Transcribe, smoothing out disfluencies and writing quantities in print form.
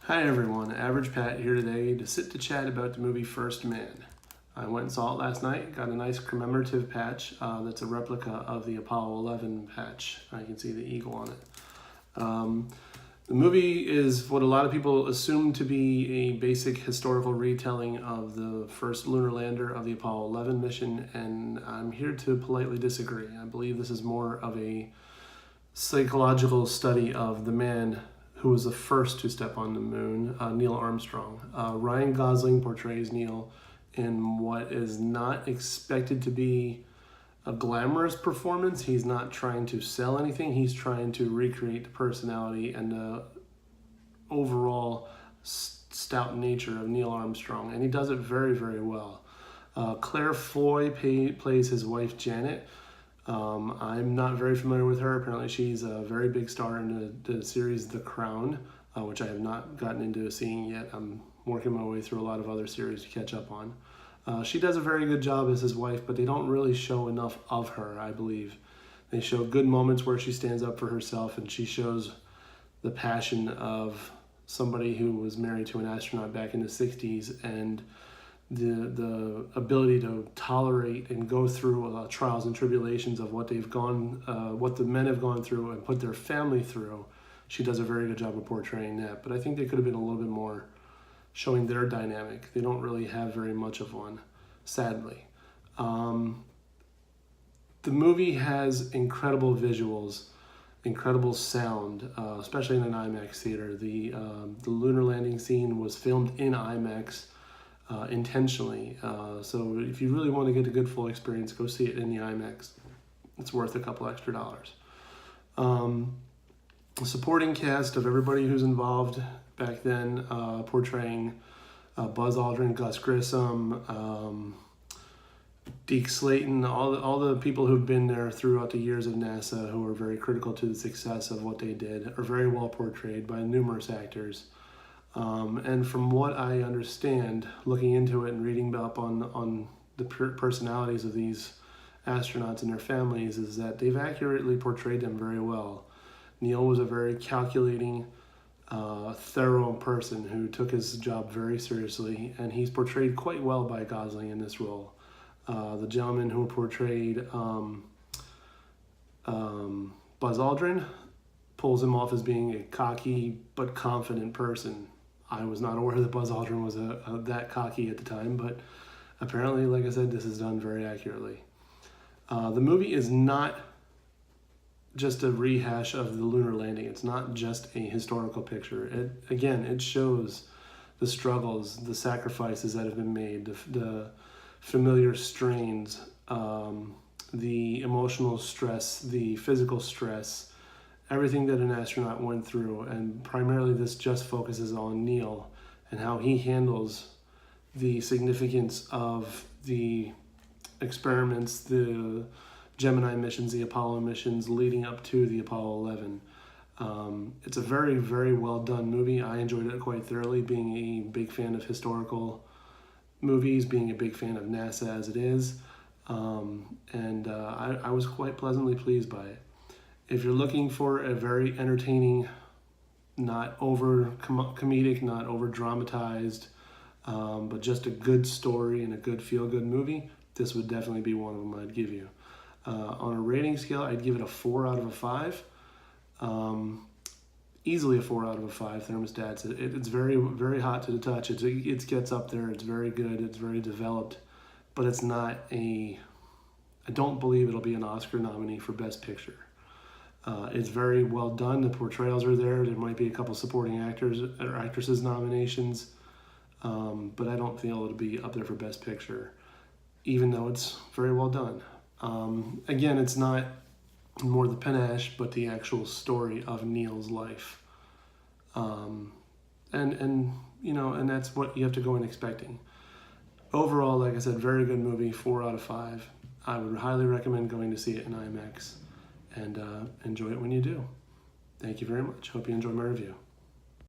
Hi everyone, Average Pat here today to sit to chat about the movie First Man. I went and saw it last night, got a nice commemorative patch that's a replica of the Apollo 11 patch. You can see the eagle on it. The movie is what a lot of people assume to be a basic historical retelling of the first lunar lander of the Apollo 11 mission, and I'm here to politely disagree. I believe this is more of a psychological study of the man who was the first to step on the moon, Neil Armstrong. Ryan Gosling portrays Neil in what is not expected to be a glamorous performance. He's not trying to sell anything. He's trying to recreate the personality and the overall stout nature of Neil Armstrong, and he does it very, very well. Claire Foy plays his wife, Janet. I'm not very familiar with her. Apparently she's a very big star in the series The Crown, which I have not gotten into seeing yet. I'm working my way through a lot of other series to catch up on. She does a very good job as his wife, but they don't really show enough of her, I believe. They show good moments where she stands up for herself, and she shows the passion of somebody who was married to an astronaut back in the 60s, and the ability to tolerate and go through trials and tribulations of what the men have gone through and put their family through. She does a very good job of portraying that, but I think they could have been a little bit more showing their dynamic. They don't really have very much of one, sadly. The movie has incredible visuals, incredible sound, especially in an IMAX theater. The lunar landing scene was filmed in IMAX intentionally. So if you really want to get a good full experience, go see it in the IMAX. It's worth a couple extra dollars. The supporting cast of everybody who's involved back then, portraying Buzz Aldrin, Gus Grissom, Deke Slayton, all the people who've been there throughout the years of NASA who are very critical to the success of what they did are very well portrayed by numerous actors. And from what I understand, looking into it and reading up on the personalities of these astronauts and their families, is that they've accurately portrayed them very well. Neil was a very calculating, thorough person who took his job very seriously, and he's portrayed quite well by Gosling in this role. The gentleman who portrayed Buzz Aldrin pulls him off as being a cocky but confident person. I was not aware that Buzz Aldrin was that cocky at the time, but apparently, like I said, this is done very accurately. The movie is not just a rehash of the lunar landing. It's not just a historical picture. It shows the struggles, the sacrifices that have been made, the familiar strains, the emotional stress, the physical stress, everything that an astronaut went through, and primarily this just focuses on Neil and how he handles the significance of the experiments, the Gemini missions, the Apollo missions leading up to the Apollo 11. It's a very, very well done movie. I enjoyed it quite thoroughly, being a big fan of historical movies, being a big fan of NASA as it is, and I was quite pleasantly pleased by it. If you're looking for a very entertaining, not over comedic, not over dramatized, but just a good story and a good feel-good movie, this would definitely be one of them I'd give you. On a rating scale, I'd give it a 4 out of a 5. Easily a 4 out of a 5 thermostats. It's very, very hot to the touch. It gets up there. It's very good. It's very developed, but it's not I don't believe it'll be an Oscar nominee for Best Picture. It's very well done. The portrayals are there. There might be a couple supporting actors or actresses nominations, but I don't feel it'll be up there for Best Picture, even though it's very well done. Again, it's not more the panache, but the actual story of Neil's life. And that's what you have to go in expecting. Overall, like I said, very good movie, 4 out of 5. I would highly recommend going to see it in IMAX, and enjoy it when you do. Thank you very much. Hope you enjoyed my review.